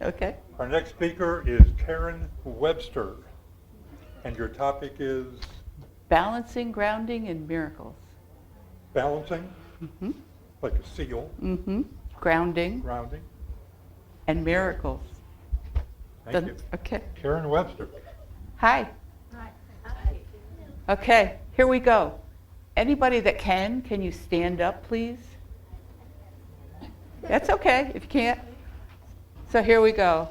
Okay. Our next speaker is Karen Webster, and your topic is Balancing, grounding, and miracles. balancing, Mm-hmm. like a seal, Mm-hmm. Grounding grounding. and miracles. Thank you. Okay. Karen Webster. Hi. Okay, here we go. Anybody that can you stand up, please? That's okay if you can't. So here we go.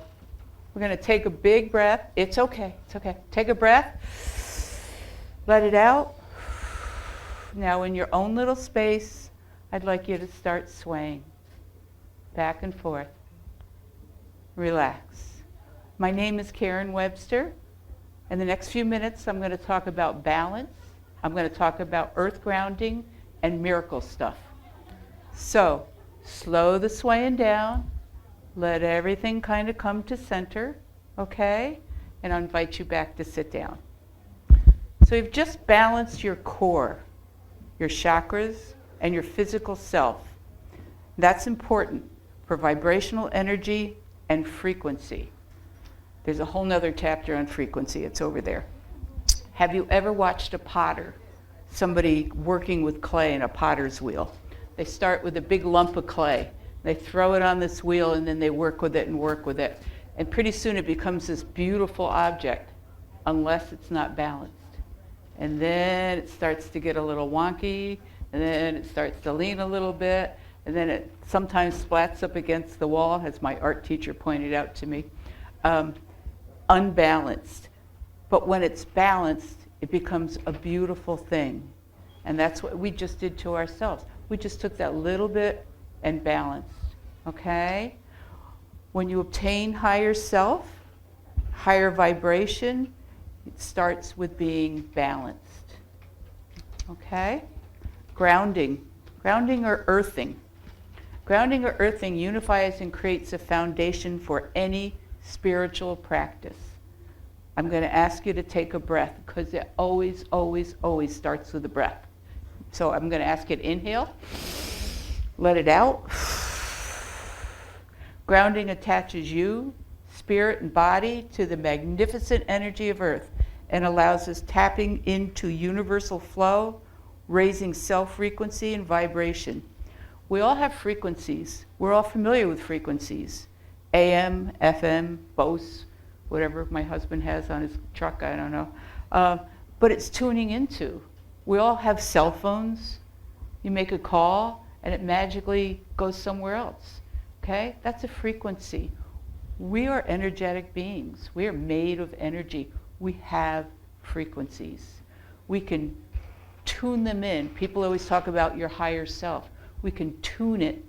We're going to take a big breath. It's okay. It's okay. Take a breath. Let it out. Now in your own little space, I'd like you to start swaying back and forth. Relax. My name is Karen Webster. In the next few minutes, I'm going to talk about balance. I'm going to talk about earth grounding and miracle stuff. So, slow the swaying down. Let everything kind of come to center, okay? And I'll invite you back to sit down. So you've just balanced your core, your chakras, and your physical self. That's important for vibrational energy and frequency. There's a whole nother chapter on frequency. It's over there. Have you ever watched a potter? Somebody working with clay in a potter's wheel. They start with a big lump of clay. They throw it on this wheel and then they work with it and work with it. And pretty soon it becomes this beautiful object, unless it's not balanced. And then it starts to get a little wonky, and then it starts to lean a little bit, and then it sometimes splats up against the wall, as my art teacher pointed out to me. Unbalanced. But when it's balanced, it becomes a beautiful thing. And that's what we just did to ourselves. We just took that little bit and balanced, okay? When you obtain higher self, higher vibration, it starts with being balanced, okay? Grounding. Grounding or earthing. Grounding or earthing unifies and creates a foundation for any spiritual practice. I'm going to ask you to take a breath because it always, always, always starts with a breath. So I'm going to ask you to inhale, let it out. Grounding attaches you, spirit and body, to the magnificent energy of earth and allows us tapping into universal flow, raising self-frequency and vibration. We all have frequencies. We're all familiar with frequencies. AM, FM, Bose, whatever my husband has on his truck, I don't know. But it's tuning into. We all have cell phones. You make a call and it magically goes somewhere else. Okay? That's a frequency. We are energetic beings. We are made of energy. We have frequencies. We can tune them in. People always talk about your higher self. We can tune it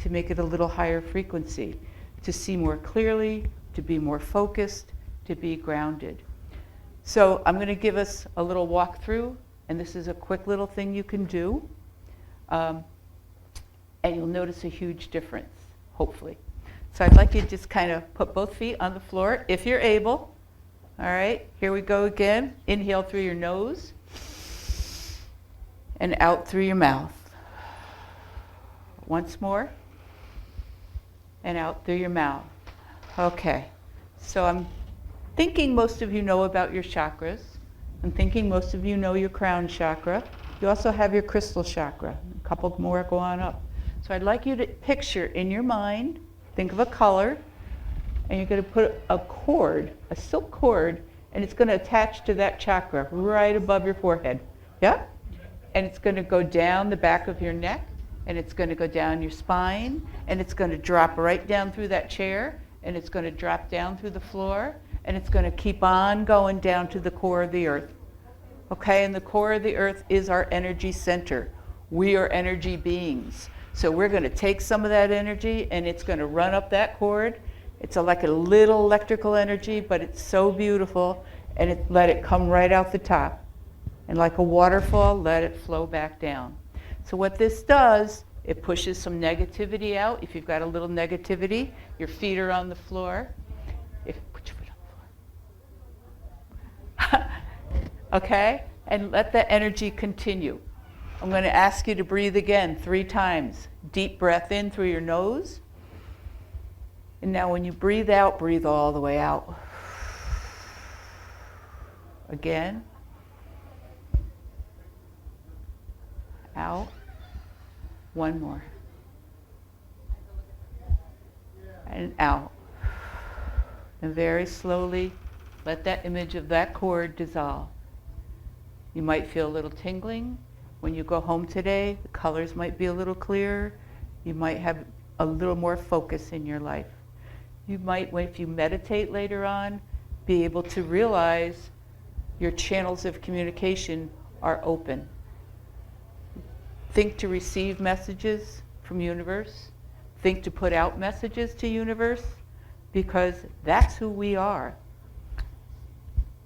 to make it a little higher frequency, to see more clearly, to be more focused, to be grounded. So I'm going to give us a little walkthrough, and this is a quick little thing you can do. And you'll notice a huge difference, hopefully. So I'd like you to just kind of put both feet on the floor, if you're able. All right, here we go again. Inhale through your nose, and out through your mouth. Once more, and out through your mouth. Okay, so I'm thinking most of you know about your chakras. I'm thinking most of you know your crown chakra. You also have your crystal chakra. A couple more go on up. So I'd like you to picture in your mind, think of a color, and you're going to put a cord, a silk cord, and it's going to attach to that chakra right above your forehead. Yeah? And it's going to go down the back of your neck, and it's going to go down your spine, and it's going to drop right down through that chair, and it's going to drop down through the floor, and it's going to keep on going down to the core of the earth. Okay, and the core of the earth is our energy center. We are energy beings. So we're going to take some of that energy, and it's going to run up that cord. It's like a little electrical energy, but it's so beautiful, and let it come right out the top. And like a waterfall, let it flow back down. So what this does, it pushes some negativity out. If you've got a little negativity, your feet are on the floor. Put your feet on the floor. Okay? And let that energy continue. I'm going to ask you to breathe again 3 times. Deep breath in through your nose. And now when you breathe out, breathe all the way out. Again. Out. One more. And out. And very slowly let that image of that cord dissolve. You might feel a little tingling. When you go home today, the colors might be a little clearer. You might have a little more focus in your life. You might, if you meditate later on, be able to realize your channels of communication are open. Think to receive messages from universe. Think to put out messages to universe, because that's who we are.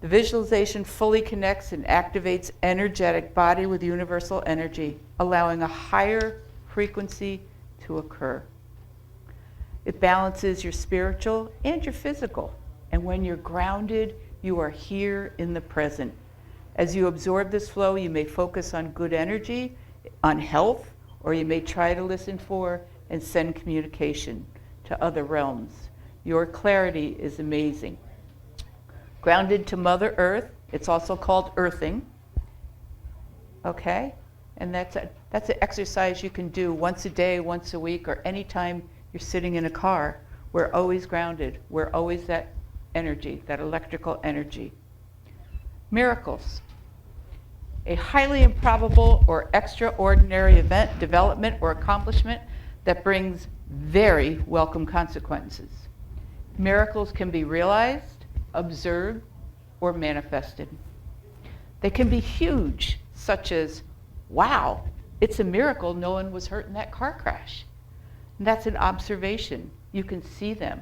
The visualization fully connects and activates energetic body with universal energy, allowing a higher frequency to occur. It balances your spiritual and your physical. And when you're grounded, you are here in the present. As you absorb this flow, you may focus on good energy, on health, or you may try to listen for and send communication to other realms. Your clarity is amazing. Grounded to Mother Earth, it's also called earthing. Okay? And that's an exercise you can do once a day, once a week, or anytime you're sitting in a car. We're always grounded. We're always that energy, that electrical energy. Miracles. A highly improbable or extraordinary event, development, or accomplishment that brings very welcome consequences. Miracles can be realized, observed, or manifested. They can be huge, such as, wow, it's a miracle no one was hurt in that car crash. And that's an observation. You can see them.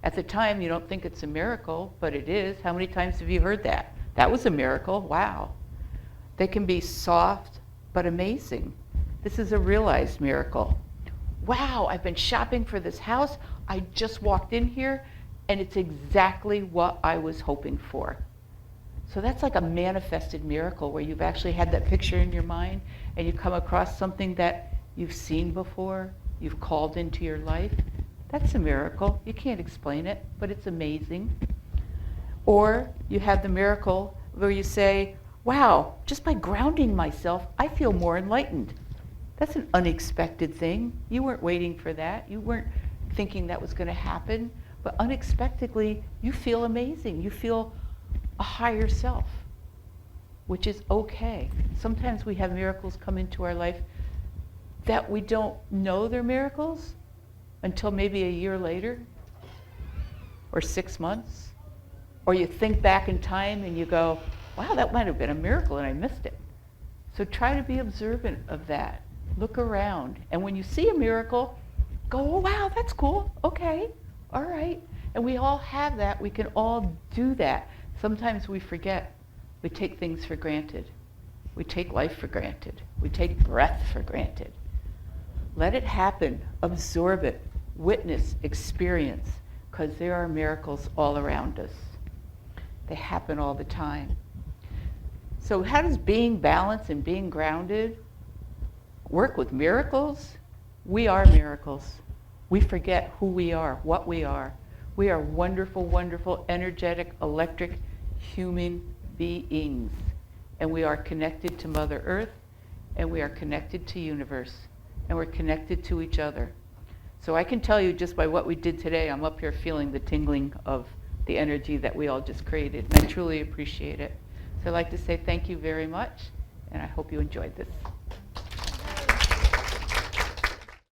At the time, you don't think it's a miracle, but it is. How many times have you heard that? That was a miracle, wow. They can be soft, but amazing. This is a realized miracle. Wow, I've been shopping for this house. I just walked in here, and it's exactly what I was hoping for. So that's like a manifested miracle where you've actually had that picture in your mind and you come across something that you've seen before, you've called into your life. That's a miracle. You can't explain it, but it's amazing. Or you have the miracle where you say, wow, just by grounding myself, I feel more enlightened. That's an unexpected thing. You weren't waiting for that. You weren't thinking that was going to happen. But unexpectedly, you feel amazing. You feel a higher self, which is okay. Sometimes we have miracles come into our life that we don't know they're miracles until maybe a year later or 6 months. Or you think back in time and you go, wow, that might have been a miracle and I missed it. So try to be observant of that. Look around. And when you see a miracle, go, oh, wow, that's cool. Okay, all right. And we all have that. We can all do that. Sometimes we forget. We take things for granted. We take life for granted. We take breath for granted. Let it happen. Absorb it. Witness, experience, because there are miracles all around us. They happen all the time. So how does being balanced and being grounded work with miracles? We are miracles. We forget who we are, what we are. We are wonderful, wonderful, energetic, electric, human beings. And we are connected to Mother Earth, and we are connected to universe, and we're connected to each other. So I can tell you just by what we did today, I'm up here feeling the tingling of the energy that we all just created. And I truly appreciate it. So I'd like to say thank you very much, and I hope you enjoyed this.